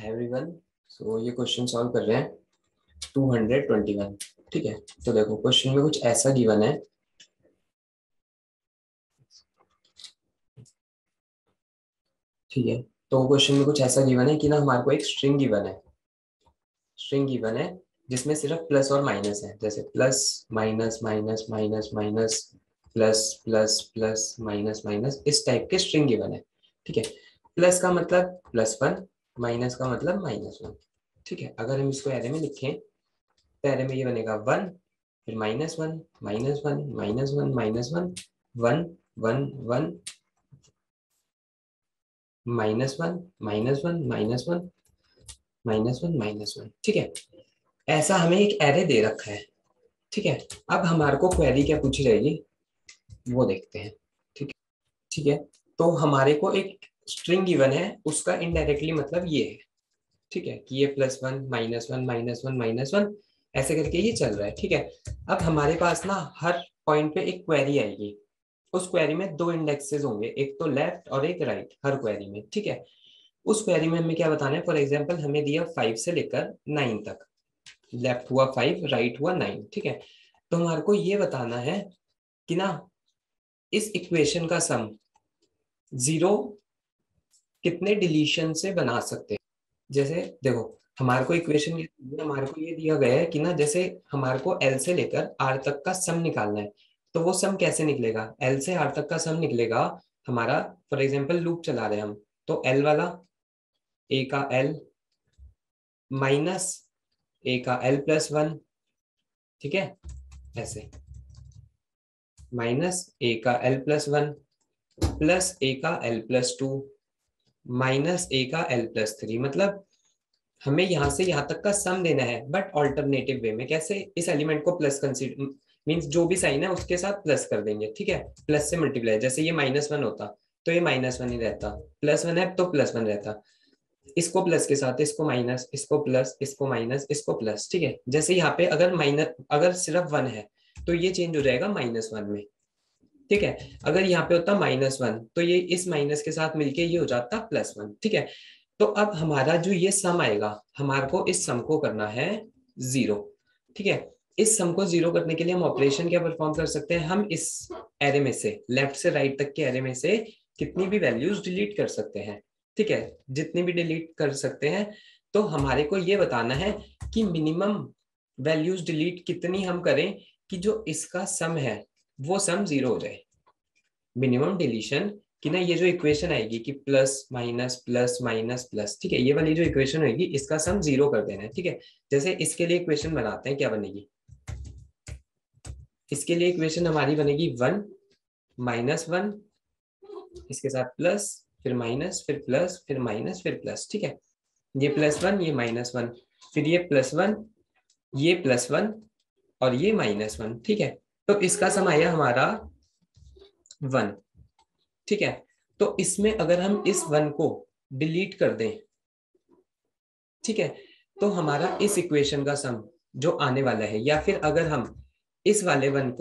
Hi everyone. सो ये question solve कर रहे हैं 221। ठीक है, तो देखो क्वेश्चन में कुछ ऐसा गिवन है। ठीक है, तो क्वेश्चन में कुछ ऐसा गिवन है कि ना हमारे को एक स्ट्रिंग गिवन है जिसमें सिर्फ प्लस और माइनस है। जैसे plus minus minus minus minus plus plus plus minus minus, इस टाइप के स्ट्रिंग गिवन है। ठीक है, प्लस का मतलब +1, माइनस का मतलब -1। ठीक है, अगर हम इसको एरे में लिखें तो एरे में ये बनेगा 1, फिर -1 -1 -1 -1 1 1 1 -1 -1 -1 -1 -1। ठीक है, ऐसा हमें एक एरे दे रखा है। ठीक है, अब हमारे को क्वेरी क्या पूछी जाएगी वो देखते हैं। ठीक है, ठीक है, तो हमारे को एक स्ट्रिंग गिवन है, उसका इनडायरेक्टली मतलब ये है। ठीक है, कि ये +1 -1 -1 -1 ऐसे करके ये चल रहा है। ठीक है, अब हमारे पास ना हर पॉइंट पे एक क्वेरी आएगी। उस क्वेरी में दो इंडेक्सेस होंगे, एक तो लेफ्ट और एक राइट हर क्वेरी में। ठीक है, उस क्वेरी में हमें क्या बताना है, फॉर एग्जांपल हमें दिया 5 से लेकर 9 तक। लेफ्ट हुआ 5, राइट हुआ 9। ठीक है, तो हमारे को ये बताना है कि ना इस इक्वेशन का सम 0 कितने डिलीशन से बना सकते हैं। जैसे देखो, हमारे को इक्वेशन हमारे को ये दिया गया है कि ना जैसे हमारे को एल से लेकर आर तक का सम निकालना है। तो वो सम कैसे निकलेगा, एल से आर तक का सम निकलेगा हमारा। फॉर एग्जांपल लूप चला रहे हैं हम, तो एल वाला ए का एल माइनस ए का L+1। ठीक है, ऐसे माइनस ए का L+1 प्लस ए का L+2 माइनस ए का L+3। मतलब हमें यहाँ से यहाँ तक का सम देना है, बट ऑल्टरनेटिव वे में। कैसे, इस एलिमेंट को प्लस कंसीडर मीन्स जो भी साइन है उसके साथ प्लस कर देंगे। ठीक है, प्लस से मल्टीप्लाई, जैसे ये -1 होता तो ये -1 ही रहता, +1 है तो +1 रहता। इसको प्लस के साथ इसको माइनस, इसको प्लस, इसको माइनस, इसको प्लस। ठीक है, जैसे यहाँ पे अगर माइनस, अगर सिर्फ 1 है तो ये चेंज हो जाएगा -1 में। ठीक है, अगर यहाँ पे होता -1 तो ये इस माइनस के साथ मिलके ये हो जाता +1। ठीक है, तो अब हमारा जो ये सम आएगा, हमारे को इस सम को करना है 0। ठीक है, इस सम को 0 करने के लिए हम ऑपरेशन क्या परफॉर्म कर सकते हैं, हम इस एरे में से लेफ्ट से राइट तक के एरे में से कितनी भी वैल्यूज डिलीट कर सकते हैं। ठीक है, जितनी भी डिलीट कर सकते हैं। तो हमारे को ये बताना है कि मिनिमम वैल्यूज डिलीट कितनी हम करें कि जो इसका सम है वो सम 0 हो जाए। मिनिमम डिलीशन कि ना ये जो इक्वेशन आएगी कि plus minus plus minus plus, ठीक है, ये वाली जो इक्वेशन होगी इसका सम 0 कर देना है। ठीक है, जैसे इसके लिए इक्वेशन बनाते हैं, क्या बनेगी, इसके लिए इक्वेशन हमारी बनेगी 1 -1, इसके साथ प्लस, फिर माइनस, फिर प्लस, फिर माइनस, फिर प्लस। ठीक है, ये +1 ये -1, फिर ये +1 ये +1 और ये -1। ठीक है, तो इसका सम आया हमारा 1। ठीक है, तो इसमें अगर हम इस 1 को डिलीट कर दें, ठीक है, तो हमारा इस इक्वेशन का सम जो आने वाला है, या फिर अगर हम इस वाले 1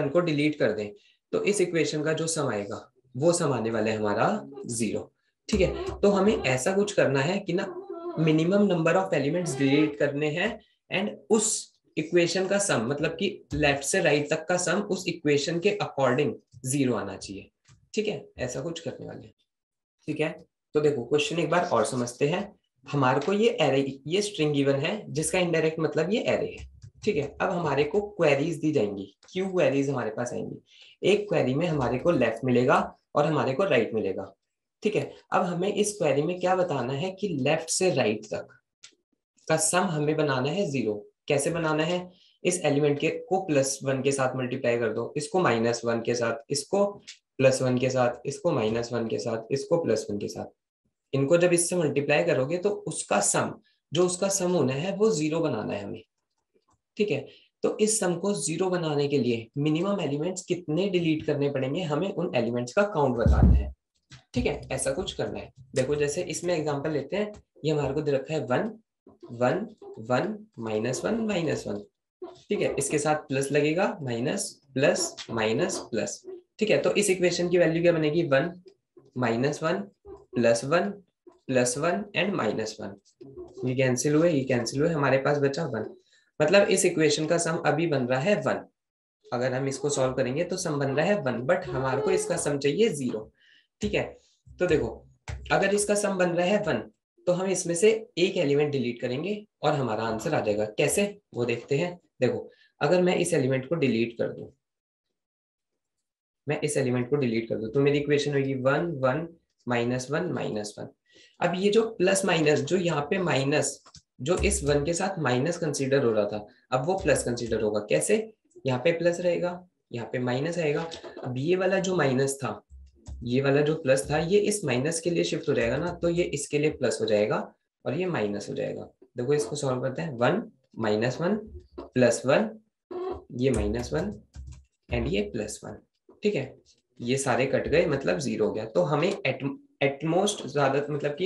को डिलीट कर दें तो इस इक्वेशन का जो सम आएगा वो सम आने वाला है हमारा 0। ठीक है, तो हमें ऐसा कुछ करना है कि ना minimum number of elements delete करने हैं एंड उस इक्वेशन का सम, मतलब कि लेफ्ट से राइट तक का सम उस इक्वेशन के अकॉर्डिंग 0 आना चाहिए। ठीक है, ऐसा कुछ करने वाले हैं। ठीक है, तो देखो क्वेश्चन एक बार और समझते हैं। हमारे को ये एरे, ये स्ट्रिंग गिवन है जिसका इनडायरेक्ट मतलब ये एरे है। ठीक है, अब हमारे को क्वेरीज दी जाएंगी, क्यू क्वेरीज हमारे पास आएंगी। एक क्वेरी में हमारे को लेफ्ट मिलेगा और हमारे को राइट मिलेगा। ठीक है, अब हमें इस क्वेरी में क्या बताना है कि लेफ्ट से राइट तक का सम हमें बनाना है 0। कैसे बनाना है, इस एलिमेंट के को +1 के साथ मल्टीप्लाई कर दो, इसको -1 के साथ, इसको +1 के साथ, इसको -1 के साथ, इसको +1 के साथ। इनको जब इससे मल्टीप्लाई करोगे तो उसका सम, जो उसका सम होना है वो 0 बनाना है हमें। ठीक है, तो इस सम को 0 बनाने के लिए मिनिमम एलिमेंट्स कितने डिलीट करने पड़ेंगे, हमें उन एलिमेंट्स का काउंट बताना है। ठीक है, ऐसा कुछ करना है। देखो जैसे इसमें एग्जांपल लेते हैं, ये हमारे को दे रखा है 1 1 1 -1 -1। ठीक है, इसके साथ प्लस लगेगा, माइनस प्लस माइनस प्लस। ठीक है, तो इस इक्वेशन की वैल्यू क्या बनेगी, 1 -1 +1 +1 एंड -1, ये कैंसिल हुए, ये कैंसिल हुए, हमारे पास बचा 1। मतलब इस इक्वेशन का सम अभी बन रहा है 1। अगर हम इसको सॉल्व करेंगे तो सम बन रहा है 1, बट हमारे को इसका सम चाहिए 0। ठीक है, तो देखो अगर इसका सम बन रहा है 1 तो हम इसमें से एक एलिमेंट डिलीट करेंगे और हमारा आंसर आ जाएगा। कैसे, वो देखते हैं। देखो अगर मैं इस एलिमेंट को डिलीट कर दूं, मैं इस एलिमेंट को डिलीट कर दूं तो मेरी इक्वेशन होगी 1 1 -1 -1। अब ये जो प्लस माइनस, जो यहाँ पे माइनस, जो इस 1 के साथ माइनस कंसीडर हो रहा था, अब वो प्लस कंसीडर होगा। कैसे, यहाँ पे प्लस रहेगा, यहाँ पे माइनस आएगा। अब ये वाला जो माइनस था, ये वाला जो प्लस था, ये इस माइनस के लिए शिफ्ट हो जाएगा ना, तो ये इसके लिए प्लस हो जाएगा और ये माइनस हो जाएगा। देखो इसको सॉल्व करते हैं, 1 -1 +1, ये -1 एंड ये +1। ठीक है, ये सारे कट गए, मतलब 0 हो गया। तो हमें एटमोस्ट ज्यादा, मतलब कि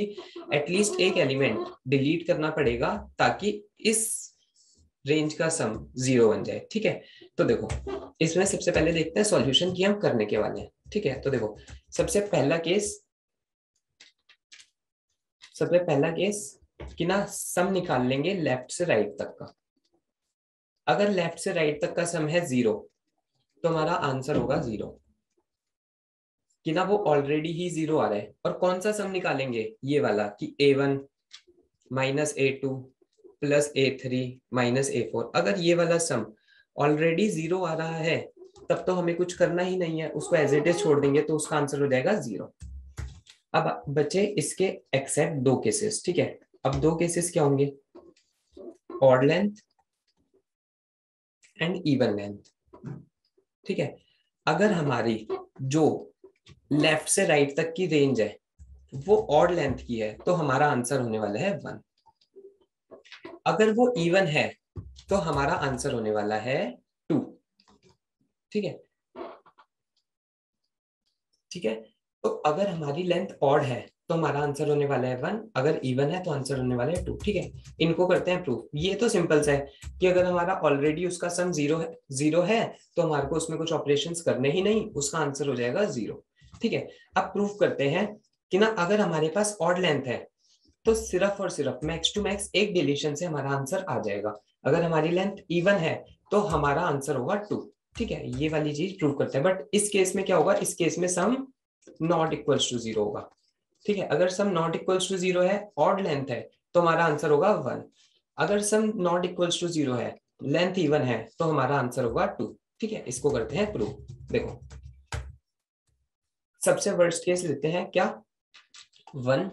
एटलीस्ट एक एलिमेंट डिलीट करना पड़ेगा ताकि इस रेंज का सम 0 बन जाए। ठीक है, तो देखो इसमें सबसे पहले देखते हैं सॉल्यूशन की हम करने के वाले हैं। ठीक है, तो देखो सबसे पहला केस कि ना सम निकाल लेंगे लेफ्ट से राइट तक का। अगर लेफ्ट से राइट तक का सम है 0 तो हमारा आंसर होगा 0, कि ना वो ऑलरेडी ही 0 आ रहा है। और कौन सा सम निकालेंगे, ये वाला कि a1 -a2 +a3 -a4। अगर ये वाला सम ऑलरेडी 0 आ रहा है तब तो हमें कुछ करना ही नहीं है, उसको एज इट इज छोड़ देंगे तो उसका आंसर हो जाएगा 0। अब बचे इसके एक्सेप्ट 2 केसेस। ठीक है, अब 2 केसेस क्या होंगे, odd length and even length. ठीक है, अगर हमारी जो लेफ्ट से राइट तक की रेंज है वो ऑड लेंथ की है तो हमारा आंसर होने वाला है 1। अगर वो इवन है तो हमारा आंसर होने वाला है 2। ठीक है, ठीक है, तो अगर हमारी लेंथ ऑड है तो हमारा आंसर होने वाला है 1, अगर इवन है तो आंसर होने वाला है 2। ठीक है, इनको करते हैं प्रूफ। ये तो सिंपल सा है कि अगर हमारा ऑलरेडी उसका सम 0 है तो हमारे को उसमें कुछ ऑपरेशंस करने ही नहीं, उसका आंसर हो जाएगा 0। ठीक है, अब प्रूफ करते हैं कि ना अगर हमारे पास ऑड लेंथ है तो सिर्फ और सिर्फ मैक्स टू मैक्स एक डिलीशन से हमारा आंसर आ जाएगा। अगर हमारी लेंथ इवन है तो हमारा आंसर होगा 2। ठीक है, ये वाली चीज प्रूव करते हैं। बट इस केस में क्या होगा, इस केस में सम नॉट इक्वल्स टू 0 होगा। ठीक है, अगर सम नॉट इक्वल्स टू 0 है, ऑड लेंथ है, तो हमारा आंसर होगा 1। अगर सम नॉट इक्वल्स टू 0 है, लेंथ इवन है, तो हमारा आंसर होगा 2। ठीक है, इसको करते हैं प्रूव। देखो सबसे वर्स्ट केस लेते हैं, क्या 1,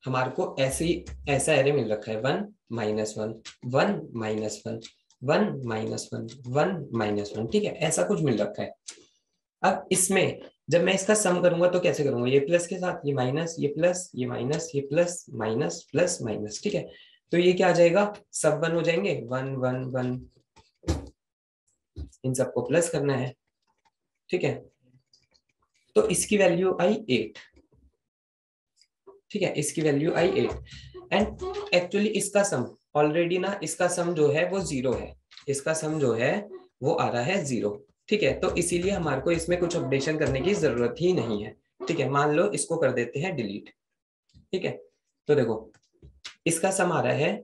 हमारे को ऐसा एरे मिल रखा है 1 -1 1 -1 1 -1 1 -1। ठीक है, ऐसा कुछ मिल रखा है। अब इसमें जब मैं इसका सम करूंगा तो कैसे करूंगा, ये प्लस के साथ ये माइनस, ये प्लस, ये माइनस, ये प्लस माइनस प्लस माइनस। ठीक है, तो ये क्या आ जाएगा, सब 1 हो जाएंगे, 1 1 1, इन सबको प्लस करना है। ठीक है, तो इसकी वैल्यू आई 8। ठीक है, इसकी वैल्यू आई 8 एंड एक्चुअली इसका सम ऑलरेडी ना, इसका सम जो है वो 0 है, इसका सम जो है वो आ रहा है 0। ठीक है, तो इसीलिए हमारे को इसमें कुछ अपडेशन करने की जरूरत ही नहीं है। ठीक है, मान लो इसको कर देते हैं डिलीट। ठीक है, तो देखो इसका सम आ रहा है,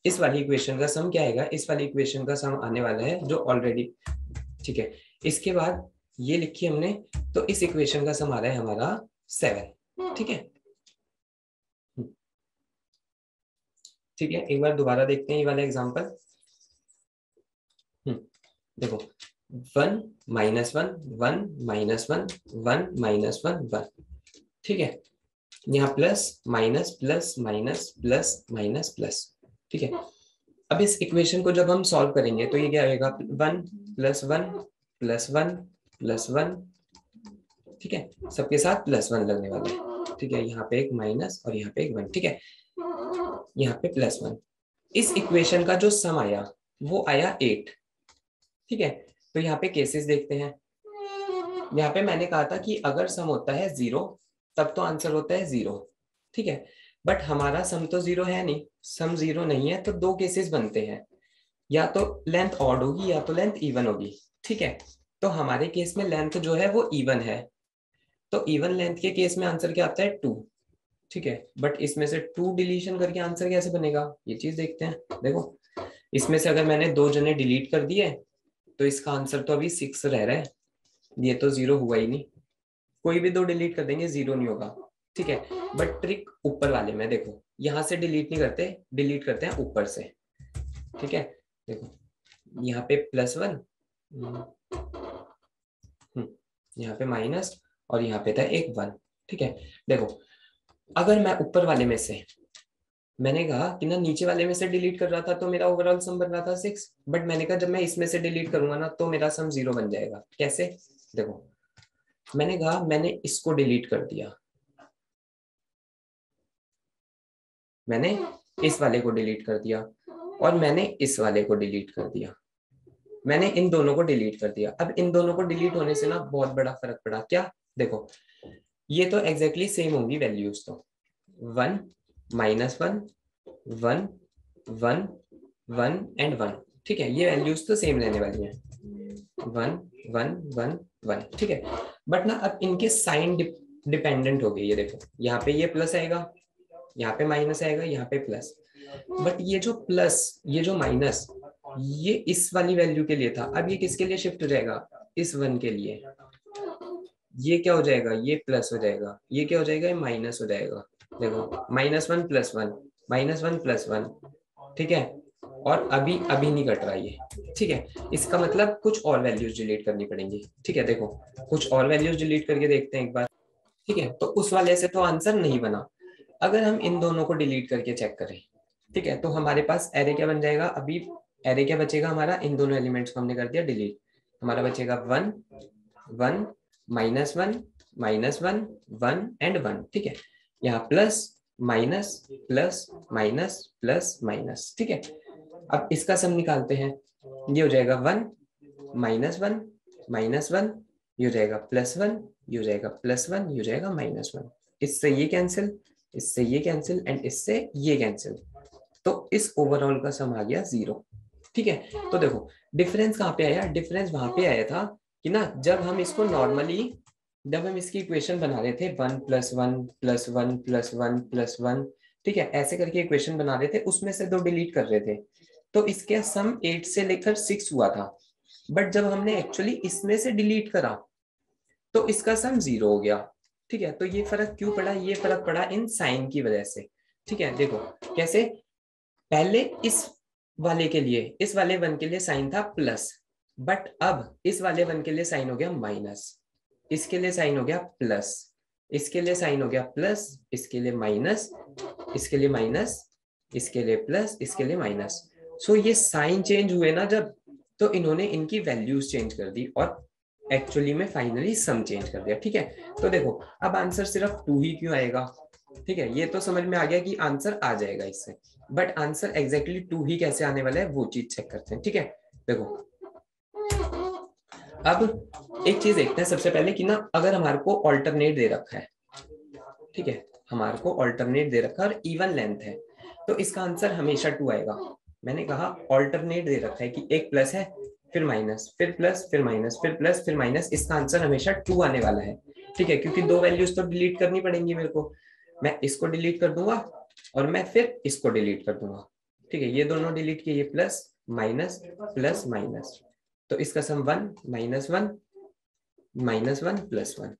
इस वाली इक्वेशन का सम क्या आएगा, इस वाली इक्वेशन का सम आने वाला है जो ऑलरेडी। ठीक है, इसके बाद ये लिखी हमने, तो इस इक्वेशन का सम आ रहा है हमारा 7। ठीक है, ठीक है, एक बार दोबारा देखते हैं ये वाला एग्जांपल। देखो 1 -1 1 -1 1 -1 1। ठीक है, यहाँ plus minus plus minus plus minus plus. ठीक है, अब इस इक्वेशन को जब हम सॉल्व करेंगे तो ये क्या आएगा, 1 +1 +1 +1। ठीक है, सबके साथ +1 लगने वाला है। ठीक है, यहाँ पे एक माइनस और यहाँ पे एक 1। ठीक है, यहाँ पे +1। इस इक्वेशन का जो सम आया वो आया 8। ठीक है, तो यहाँ पे केसेस देखते हैं। यहाँ पे मैंने कहा था कि अगर सम होता है 0 तब तो आंसर होता है 0। ठीक है, बट हमारा सम तो 0 है नहीं, सम 0 नहीं है, तो 2 केसेस बनते हैं, या तो लेंथ ऑड होगी या तो लेंथ इवन होगी। ठीक है, तो हमारे केस में लेंथ जो है वो इवन है, तो इवन लेंथ के केस में आंसर क्या आता है 2। ठीक है, बट इसमें से 2 डिलीशन करके आंसर कैसे बनेगा, ये चीज देखते हैं। देखो इसमें से अगर मैंने 2 जने डिलीट कर दिए तो इसका आंसर तो अभी 6 रह रहा है, ये तो 0 हुआ ही नहीं। कोई भी 2 डिलीट कर देंगे 0 नहीं होगा, ठीक है। बट ट्रिक ऊपर वाले में देखो, यहाँ से डिलीट नहीं करते, डिलीट करते हैं ऊपर से, ठीक है। देखो यहाँ पे +1, यहाँ पे माइनस, और यहाँ पे था एक 1, ठीक है। देखो अगर मैं ऊपर वाले में से, मैंने कहा कि ना नीचे वाले में से डिलीट कर रहा था तो मेरा ओवरऑल सम बन रहा था 6, बट मैंने कहा जब मैं इसमें से डिलीट करूंगा ना तो मेरा सम 0 बन जाएगा। कैसे, देखो मैंने कहा मैंने इसको डिलीट कर दिया, मैंने इस वाले को डिलीट कर दिया, और मैंने इस वाले को डिलीट कर दिया, मैंने इन दोनों को डिलीट कर दिया। अब इन दोनों को डिलीट होने से ना बहुत बड़ा फर्क पड़ा। क्या, देखो ये तो एग्जैक्टली सेम होंगी वैल्यूज, तो 1 -1 1 1 1 एंड 1, ठीक है। ये वैल्यूज तो सेम रहने वाली हैं, 1 1 1 1, ठीक है। बट ना अब इनके साइन डिपेंडेंट हो गए। ये देखो यहाँ पे ये प्लस आएगा, यहाँ पे माइनस आएगा, यहाँ पे प्लस। बट ये जो प्लस, ये जो माइनस, ये इस वाली वैल्यू के लिए था, अब ये किसके लिए शिफ्ट हो जाएगा, इस 1 के लिए। ये क्या हो जाएगा, ये प्लस हो जाएगा, ये क्या हो जाएगा, ये माइनस हो जाएगा। देखो -1 + 1 -1 + 1, ठीक है। और अभी अभी नहीं कट रहा ये, ठीक है। इसका मतलब कुछ और वैल्यूज डिलीट करनी पड़ेंगी, ठीक है। देखो कुछ और वैल्यूज डिलीट करके देखते हैं एक बार, ठीक है। तो उस वाले से तो आंसर नहीं बना। अगर हम इन दोनों को डिलीट करके चेक करें, ठीक है, तो हमारे पास एरे क्या बन जाएगा, अभी एरे क्या बचेगा हमारा, इन दोनों एलिमेंट्स को हमने कर दिया डिलीट, हमारा बचेगा 1 1 -1 -1 1 एंड 1, ठीक है। यहाँ plus minus plus minus plus minus, ठीक है। अब इसका सम निकालते हैं, ये हो जाएगा 1 -1 -1, ये हो जाएगा +1, ये हो जाएगा +1, ये हो जाएगा -1। इससे ये कैंसिल, इससे ये कैंसिल, एंड इससे ये कैंसिल, तो इस ओवरऑल का सम आ गया 0, ठीक है। तो देखो डिफरेंस कहाँ पे आया, डिफरेंस वहां पे आया था कि ना जब हम इसको नॉर्मली, जब हम इसकी इक्वेशन बना रहे थे 1 + 1 + 1 + 1 + 1, ठीक है, ऐसे करके इक्वेशन बना रहे थे, उसमें से 2 डिलीट कर रहे थे, तो इसके सम 8 से लेकर 6 हुआ था। बट जब हमने एक्चुअली इसमें से डिलीट करा तो इसका सम 0 हो गया, ठीक है। तो ये फर्क क्यों पड़ा, ये फर्क पड़ा इन साइन की वजह से, ठीक है। देखो कैसे, पहले इस वाले के लिए, इस वाले 1 के लिए साइन था प्लस, बट अब इस वाले 1 के लिए साइन हो गया माइनस, इसके लिए साइन हो गया प्लस, इसके लिए साइन हो गया प्लस, इसके लिए माइनस, इसके लिए माइनस, इसके लिए प्लस, इसके लिए माइनस। सो ये साइन चेंज हुए ना जब, तो इन्होंने इनकी वैल्यूज चेंज कर दी और एक्चुअली में फाइनली सम चेंज कर दिया, ठीक है। तो देखो अब आंसर सिर्फ 2 ही क्यों आएगा, ठीक है। ये तो समझ में आ गया कि आंसर आ जाएगा इससे, बट आंसर एग्जैक्टली 2 ही कैसे आने वाला है वो चीज चेक करते हैं, ठीक है। देखो अब एक चीज देखते हैं सबसे पहले कि ना अगर हमारे को ऑल्टरनेट दे रखा है, ठीक है, हमारे को ऑल्टरनेट दे रखा है और इवन लेंथ है, तो इसका आंसर हमेशा 2 आएगा। मैंने कहा ऑल्टरनेट दे रखा है कि एक प्लस है, फिर माइनस, फिर प्लस, फिर माइनस, फिर प्लस, फिर माइनस, इसका आंसर हमेशा 2 आने वाला है, ठीक है। क्योंकि 2 वैल्यूज तो डिलीट करनी पड़ेंगी मेरे को, मैं इसको डिलीट कर दूंगा और मैं फिर इसको डिलीट कर दूंगा, ठीक है। ये दोनों डिलीट किए, ये प्लस माइनस प्लस माइनस, तो इसका सम 1 -1 -1 +1,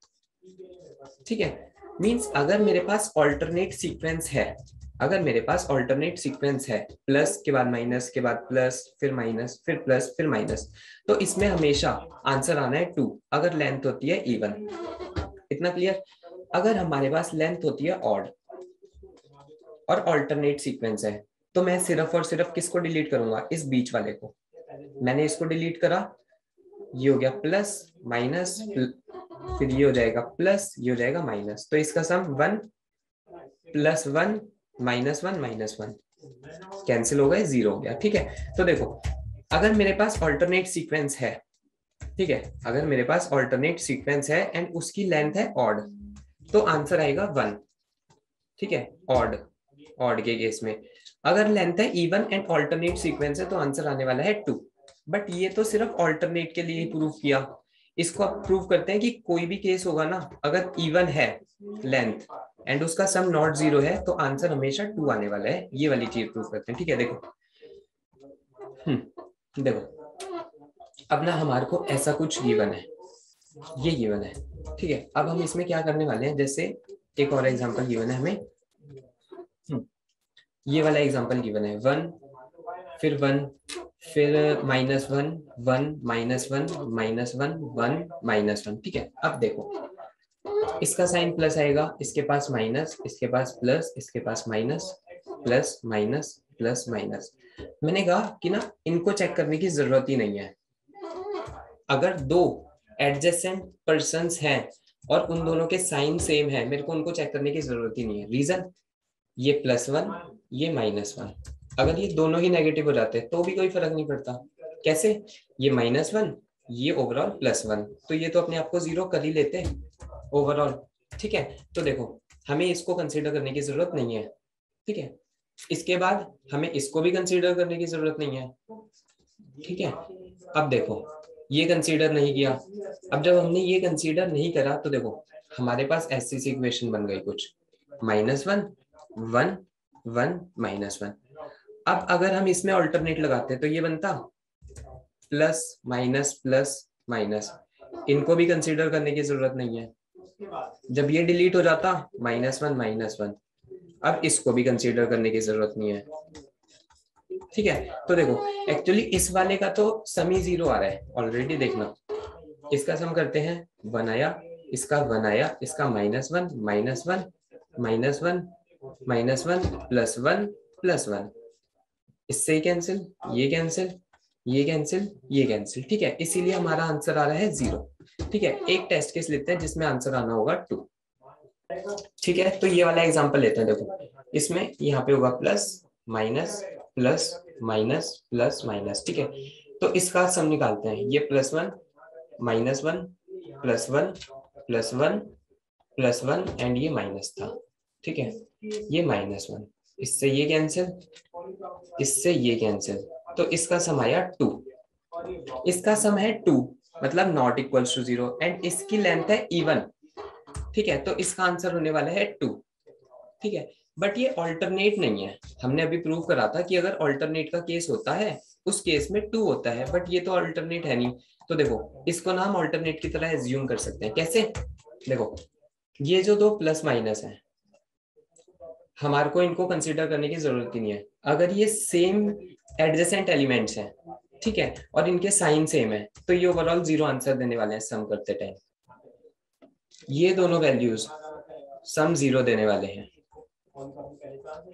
ठीक है। मींस अगर मेरे पास ऑल्टरनेट सीक्वेंस है, अगर मेरे पास ऑल्टरनेट सीक्वेंस है, प्लस के बाद माइनस के बाद प्लस, फिर माइनस, फिर प्लस, फिर माइनस, तो इसमें हमेशा आंसर आना है 2 अगर लेंथ होती है इवन। इतना क्लियर। अगर हमारे पास लेंथ होती है ऑड और ऑल्टरनेट सीक्वेंस है, तो मैं सिर्फ और सिर्फ किसको डिलीट करूंगा, इस बीच वाले को। मैंने इसको डिलीट करा, ये हो गया प्लस माइनस, फिर ये हो जाएगा प्लस, ये हो जाएगा माइनस, तो इसका सम 1 + 1 -1 -1 कैंसिल हो गए, 0 हो गया, ठीक है। तो देखो अगर मेरे पास ऑल्टरनेट सीक्वेंस है, ठीक है, अगर मेरे पास ऑल्टरनेट सीक्वेंस है एंड उसकी लेंथ है ऑड, तो आंसर आएगा 1, ठीक है, ऑड, ऑड के केस में। अगर लेंथ है इवन एंड ऑल्टरनेट सीक्वेंस है तो आंसर आने वाला है 2। बट ये तो सिर्फ ऑल्टरनेट के लिए ही प्रूफ किया, इसको आप प्रूव करते हैं कि कोई भी केस होगा ना, अगर इवन है लेंथ एंड उसका सम नॉट जीरो है तो आंसर हमेशा 2 आने वाला है। ये वाली चीज प्रूव करते हैं। ठीक है, देखो देखो अब ना हमारे को ऐसा कुछ गिवन है, ये गिवन है। ठीक है, अब हम इसमें क्या करने वाले हैं, जैसे एक और एग्जांपल गिवन है हमें। ये वाला एग्जांपल गिवन है 1 फिर 1 फिर -1 1 -1 -1 1 -1। ठीक है, अब देखो इसका साइन प्लस आएगा, इसके पास माइनस, इसके पास प्लस, इसके पास minus, plus minus plus minus. मैंने कहा कि ना इनको चेक करने की जरूरत ही नहीं है। अगर दो एडजेसेंट पर्सन्स हैं और उन दोनों के साइन सेम है, मेरे को उनको चेक करने की जरूरत ही नहीं है। रीजन, ये +1 ये -1, अगर ये दोनों ही नेगेटिव हो जाते तो भी कोई फर्क नहीं पड़ता। कैसे, ये -1 ये ओवरऑल +1, तो ये तो अपने आप को जीरो कर ही लेते ओवरऑल। ठीक है, तो देखो हमें इसको कंसीडर करने की जरूरत नहीं है। ठीक है, इसके बाद हमें इसको भी कंसीडर करने की जरूरत नहीं है। ठीक है, अब देखो ये कंसीडर नहीं किया। अब जब हमने ये कंसीडर नहीं करा तो देखो हमारे पास ऐसी सी इक्वेशन बन गई कुछ, -1 1 1 -1। अब अगर हम इसमें ऑल्टरनेट लगाते तो ये बनता प्लस माइनस प्लस माइनस, इनको भी कंसीडर करने की जरूरत नहीं है। जब ये डिलीट हो जाता -1 -1, अब इसको भी कंसीडर करने की जरूरत नहीं है। ठीक है, तो देखो एक्चुअली इस वाले का तो सम ही जीरो आ रहा है ऑलरेडी। देखना इसका सम करते हैं, 1 आया, इसका 1 आया, इसका -1 -1 -1 -1 +1 +1, इससे ही कैंसिल, ये कैंसिल, ये कैंसिल, ये कैंसिल। ठीक है, इसीलिए हमारा आंसर आ रहा है 0। ठीक है, एक टेस्ट केस लेते हैं जिसमें आंसर आना होगा 2। ठीक है, तो ये वाला एग्जांपल लेते हैं। देखो इसमें यहाँ पे होगा plus minus plus minus plus minus. ठीक है, तो इसका सम निकालते हैं। ये +1 -1 +1 +1 +1 एंड ये माइनस था। ठीक है, ये -1, इससे ये कैंसिल, इससे ये कैंसिल, तो इसका सम आया 2। इसका सम है 2 मतलब नॉट इक्वल टू 0 एंड इसकी लेंथ है इवन। ठीक है, तो इसका आंसर होने वाला है 2। ठीक है, बट ये ऑल्टरनेट नहीं है। हमने अभी प्रूव करा था कि अगर ऑल्टरनेट का केस होता है उस केस में 2 होता है, बट ये तो ऑल्टरनेट है नहीं। तो देखो इसको ना हम ऑल्टरनेट की तरह एज्यूम कर सकते हैं। कैसे, देखो ये जो दो प्लस माइनस है हमारे को इनको कंसीडर करने की जरूरत ही नहीं है। अगर ये सेम एडजेसेंट एलिमेंट्स हैं, ठीक है, और इनके साइन सेम है तो ये ओवरऑल 0 आंसर देने वाले हैं सम करते टाइम। ये दोनों वैल्यूज सम 0 देने वाले हैं।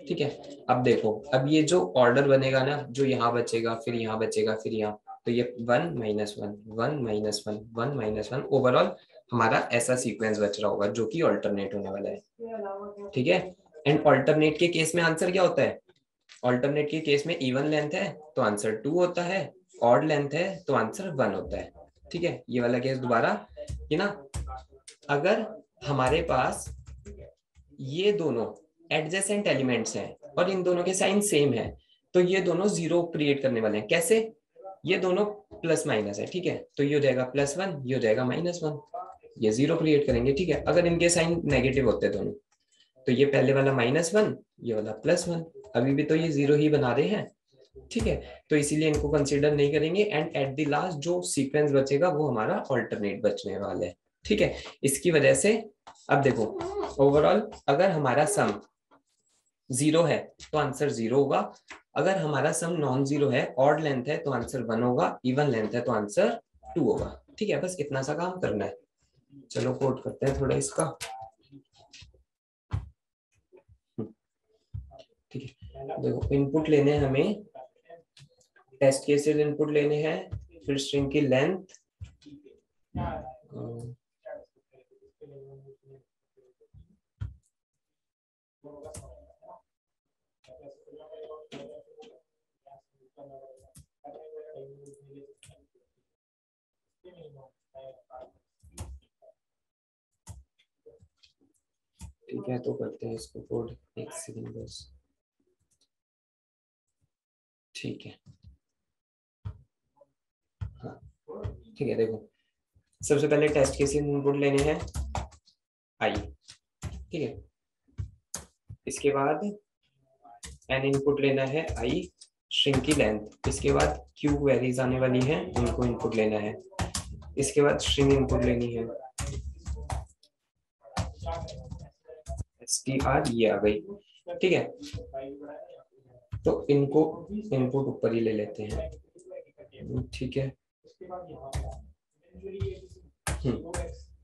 ठीक है, अब देखो अब ये जो ऑर्डर बनेगा ना, जो यहाँ बचेगा फिर यहाँ बचेगा फिर यहाँ, तो ये 1 -1 1 -1 1 -1 ओवरऑल हमारा ऐसा सीक्वेंस बच रहा होगा जो कि ऑल्टरनेट होने वाला है। ठीक है, एंड ऑल्टरनेट के केस में आंसर क्या होता है, ऑल्टरनेट के केस में इवन लेंथ है तो आंसर 2 होता है, ऑड लेंथ है तो आंसर 1 होता है। ठीक है, ये वाला केस दोबारा कि ना, अगर हमारे पास ये दोनों एडजेसेंट एलिमेंट्स हैं और इन दोनों के साइन सेम है तो ये दोनों 0 क्रिएट करने वाले हैं। कैसे, ये दोनों प्लस माइनस है। ठीक है, तो ये हो जाएगा +1, ये हो जाएगा -1, ये 0 क्रिएट करेंगे। ठीक है, अगर इनके साइन नेगेटिव होते दोनों तो ये पहले वाला -1 ये वाला +1, अभी भी तो ये 0 ही बना रहे हैं। ठीक है, तो इसीलिए इनको कंसीडर नहीं करेंगे एंड एट द लास्ट जो सीक्वेंस बचेगा वो हमारा ऑल्टरनेट बचने वाला है। ठीक है, इसकी वजह से अब देखो ओवरऑल अगर हमारा सम 0 है तो आंसर 0 होगा, अगर हमारा सम नॉन जीरो है, ऑड लेंथ है तो आंसर 1 होगा, इवन लेंथ है तो आंसर 2 होगा। ठीक है, बस इतना सा काम करना है। चलो कोड करते हैं थोड़ा इसका। ठीक है, देखो इनपुट लेने हैं हमें, टेस्ट केसेस इनपुट लेने हैं, फिर स्ट्रिंग की लेंथ, ठीक है, तो करते हैं इसको कोड, एक सेकंड बस। ठीक है, हाँ ठीक है, देखो सबसे पहले टेस्ट केस इनपुट लेने हैं आई, ठीक है। इसके बाद एन इनपुट लेना है आई स्ट्रिंग की लेंथ। इसके बाद क्यू क्वेरीज आने वाली है, उनको इनपुट लेना है। इसके बाद स्ट्रिंग इनपुट लेनी है str, ये आ गई, ठीक है। तो इनको इनपुट ऊपर ही ले लेते हैं, ठीक है।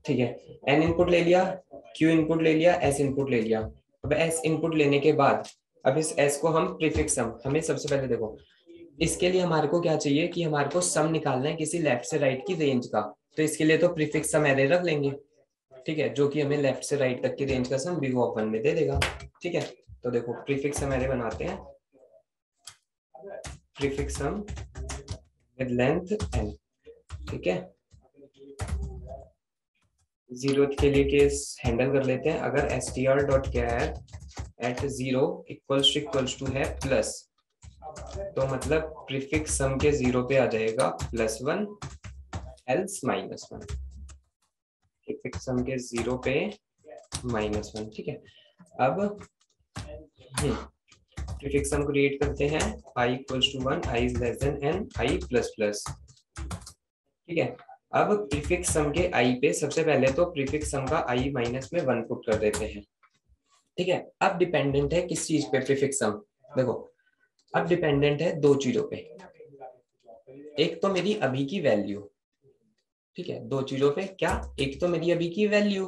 ठीक है, एन इनपुट ले लिया, क्यू इनपुट ले लिया, एस इनपुट ले लिया। अब एस इनपुट लेने के बाद अब इस एस को हम प्रीफिक्स सम, हमें सबसे पहले देखो इसके लिए हमारे को क्या चाहिए कि हमारे को सम निकालना है किसी लेफ्ट से राइट की रेंज का। तो इसके लिए तो प्रीफिक्स सम एरे रख लेंगे, ठीक है, जो कि हमें लेफ्ट से राइट तक की रेंज का सम O ऑफ 1 में दे देगा, ठीक है। तो देखो प्रीफिक्स सम एरे बनाते हैं, prefix sum with length n, ठीक है। 0 के लिए केस हैंडल कर लेते हैं। अगर str.char at 0 इक्वल्स टू है प्लस, तो मतलब प्रीफिक्स सम के 0 पे आ जाएगा +1 एल्स -1, प्रीफिक्स सम के 0 पे -1, ठीक है। अब प्रीफिक्स सम क्रिएट करते हैं, i equals to 1, i is less than n, i plus plus, ठीक है। अब प्रीफिक्स सम के i पे सबसे पहले तो प्रीफिक्स सम का i माइनस में 1 पुट कर देते हैं, ठीक है। अब डिपेंडेंट है किस चीज पे प्रीफिक्स सम, देखो अब डिपेंडेंट है दो चीजों पे, एक तो मेरी अभी की वैल्यू, ठीक है, दो चीजों पे क्या, एक तो मेरी अभी की वैल्यू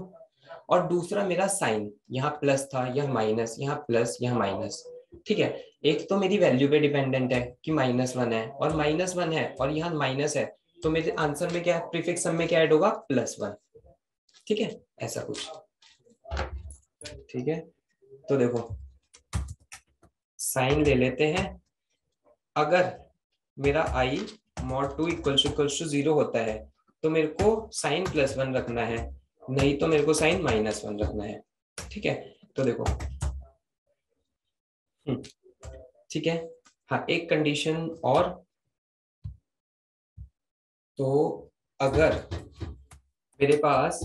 और दूसरा मेरा साइन, यहाँ प्लस था यहाँ माइनस, यहाँ प्लस यहाँ माइनस, ठीक है। एक तो मेरी वैल्यू पे डिपेंडेंट है कि -1 है और -1 है और यहाँ माइनस है, तो मेरे आंसर में क्या है, प्रीफिक्स सम में क्या ऐड होगा +1, ठीक है, ऐसा कुछ, ठीक है। तो देखो साइन ले लेते हैं, अगर मेरा i mod 2 इक्वल्स टू 0 होता है तो मेरे को साइन +1 रखना है, नहीं तो मेरे को साइन -1 रखना है, ठीक है। तो देखो ठीक है, हाँ एक कंडीशन और, तो अगर मेरे पास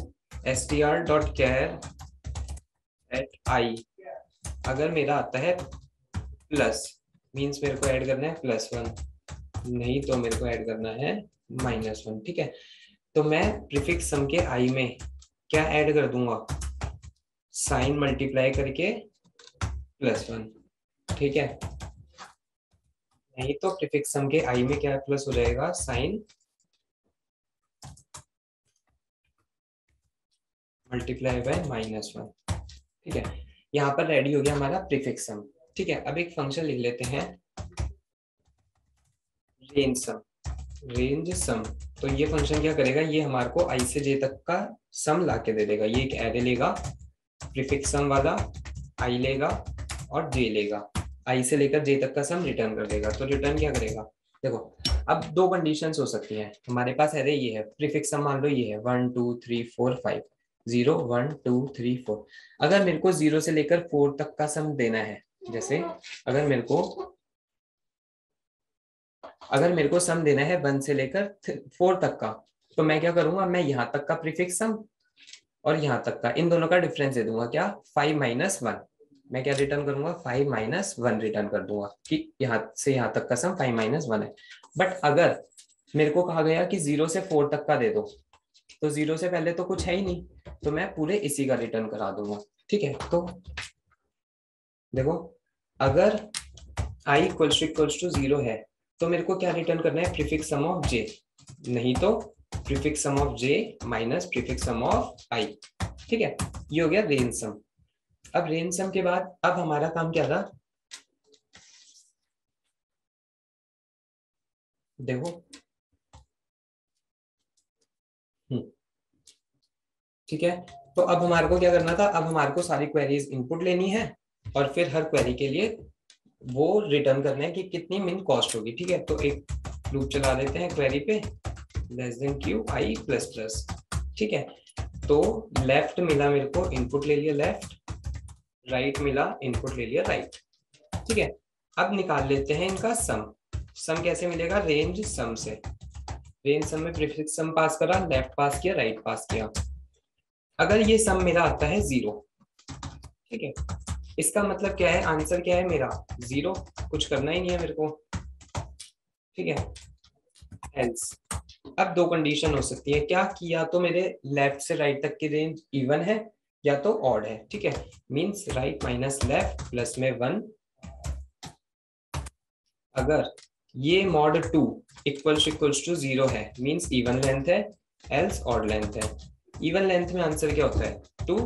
str.char at i अगर मेरा आता है प्लस, मीन्स मेरे को ऐड करना है +1, नहीं तो मेरे को ऐड करना है -1, ठीक है। तो मैं प्रीफिक्स सम के i में क्या ऐड कर दूंगा, साइन मल्टीप्लाई करके +1, ठीक है, नहीं तो प्रीफिक्स सम के i में क्या प्लस हो जाएगा, साइन मल्टीप्लाई बाय -1, ठीक है। यहाँ पर रेडी हो गया हमारा प्रीफिक्स सम, ठीक है। अब एक फंक्शन लिख लेते हैं रेंज सम। तो ये फंक्शन क्या करेगा, ये हमारे को i से j तक का सम ला के दे देगा। ये एक एरे लेगा प्रीफिक्स सम वाला, i लेगा और j लेगा, i से लेकर j तक का सम रिटर्न कर देगा। तो रिटर्न क्या करेगा, देखो अब दो कंडीशंस हो सकती हैं हमारे पास, एरे ये है, प्रीफिक्स सम मान लो ये है 1 2 3 4 5, 0 1 2 3 4। अगर मेरे को 0 से लेकर 4 तक का सम देना है, जैसे अगर मेरे को सम देना है 1 से लेकर 4 तक का, तो मैं क्या करूंगा, मैं यहाँ तक का प्रीफिक्स सम और यहाँ तक का, इन दोनों का डिफरेंस दे दूंगा, क्या 5 - 1। मैं क्या रिटर्न करूंगा, 5 - 1 रिटर्न कर दूंगा कि यहाँ से यहाँ तक का सम 5 - 1 है। बट अगर मेरे को कहा गया कि 0 से 4 तक का दे दो, तो 0 से पहले तो कुछ है ही नहीं, तो मैं पूरे इसी का रिटर्न करा दूंगा, ठीक है। तो देखो अगर i इक्वल्स टू 0 है तो मेरे को क्या रिटर्न करना है, प्रीफिक्स सम ऑफ j, नहीं तो prefix sum of j minus prefix sum of i, ठीक है। ये हो गया रेंज सम। अब रेंज सम के बाद अब हमारा काम क्या था, देखो ठीक है। तो अब हमारे को क्या करना था, अब हमारे को सारी क्वेरीज इनपुट लेनी है और फिर हर क्वेरी के लिए वो रिटर्न करना है कि कितनी मिन कॉस्ट होगी, ठीक है। तो एक लूप चला देते हैं क्वेरी पे, less than Q I plus plus, ठीक है। तो लेफ्ट मिला मेरे को, इनपुट ले लिया लेफ्ट, राइट मिला, इनपुट ले लिया राइट, ठीक है। अब निकाल लेते हैं इनका सम। सम कैसे मिलेगा, रेंज सम से, रेंज सम में प्रीफिक्स सम पास करा, लेफ्ट पास किया, राइट पास किया। अगर ये सम मेरा आता है 0, ठीक है, इसका मतलब क्या है, आंसर क्या है मेरा 0, कुछ करना ही नहीं है मेरे को, ठीक है। एल्स, अब दो कंडीशन हो सकती है क्या, कि या तो मेरे लेफ्ट से राइट तक की रेंज इवन है या तो ऑड है, ठीक है। Means right minus left plus में 1, अगर ये मॉड 2 इक्वल्स टू 0 है मींस इवन लेंथ है, एल्स ऑड लेंथ है। इवन लेंथ में आंसर क्या होता है 2,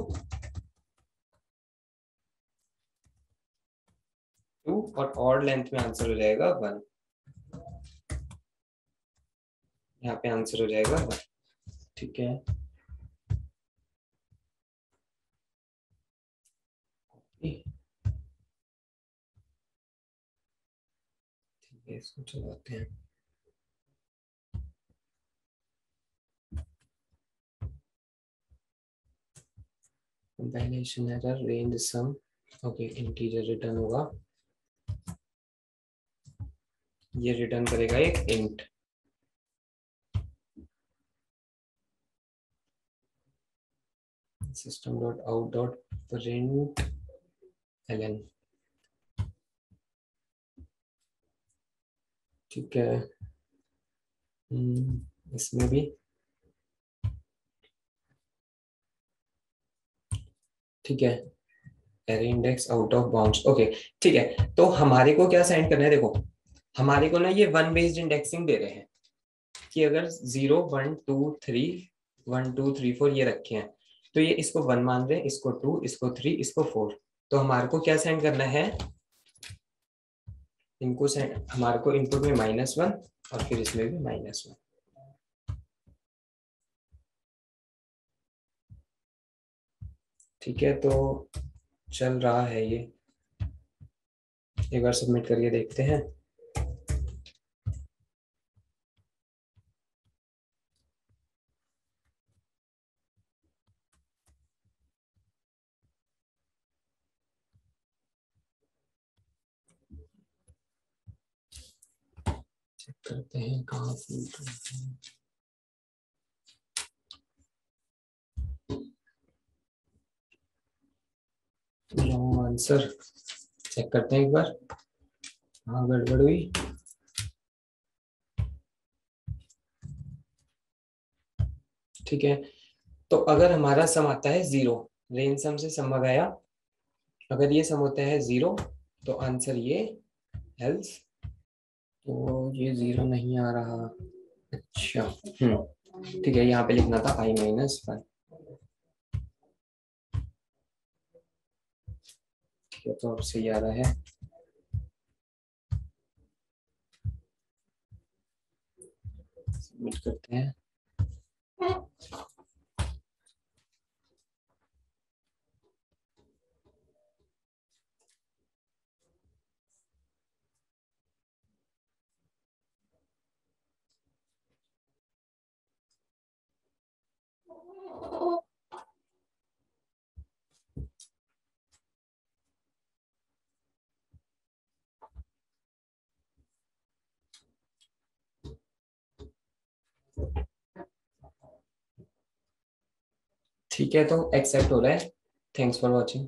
2, और ऑड लेंथ में आंसर हो जाएगा 1। यहाँ पे आंसर हो जाएगा 1, ठीक है। ठीक है, इसको चलाते हैं। Compilation error, range sum, okay, integer return होगा, ये रिटर्न करेगा एक int. System dot out dot print ln, ठीक है। इसमें भी ठीक है, array index out of bounds, okay, ठीक है। तो हमारे को क्या साइंड करना है, देखो हमारे को ना ये वन बेस्ड इंडेक्सिंग दे रहे हैं कि अगर 0 1 2 3 1 2 3 4 ये रखे हैं, तो ये इसको 1 मान रहे हैं, इसको 2, इसको 3, इसको 4। तो हमारे को क्या साइंड करना है, इनको सेंड, हमारे को इनपुट में -1 और फिर इसमें भी -1, ठीक है। तो चल रहा है ये, एक बार सबमिट करके देखते हैं। चेक करते हैं कहाँ रॉन्ग आंसर, चेक करते हैं एक बार, हाँ गड़बड़ हुई, ठीक है। तो अगर हमारा सम आता है 0, रेंज सम से सम मंगाया, अगर ये सम होता है 0 तो आंसर ये, एल्स, तो ये 0 नहीं आ रहा, अच्छा, ठीक है, यहाँ पे लिखना था i-1, ठीक है, तो अब सही आ रहा है। सबमिट करते हैं। ठीक है, तो एक्सेप्ट हो रहा है। Thanks for watching.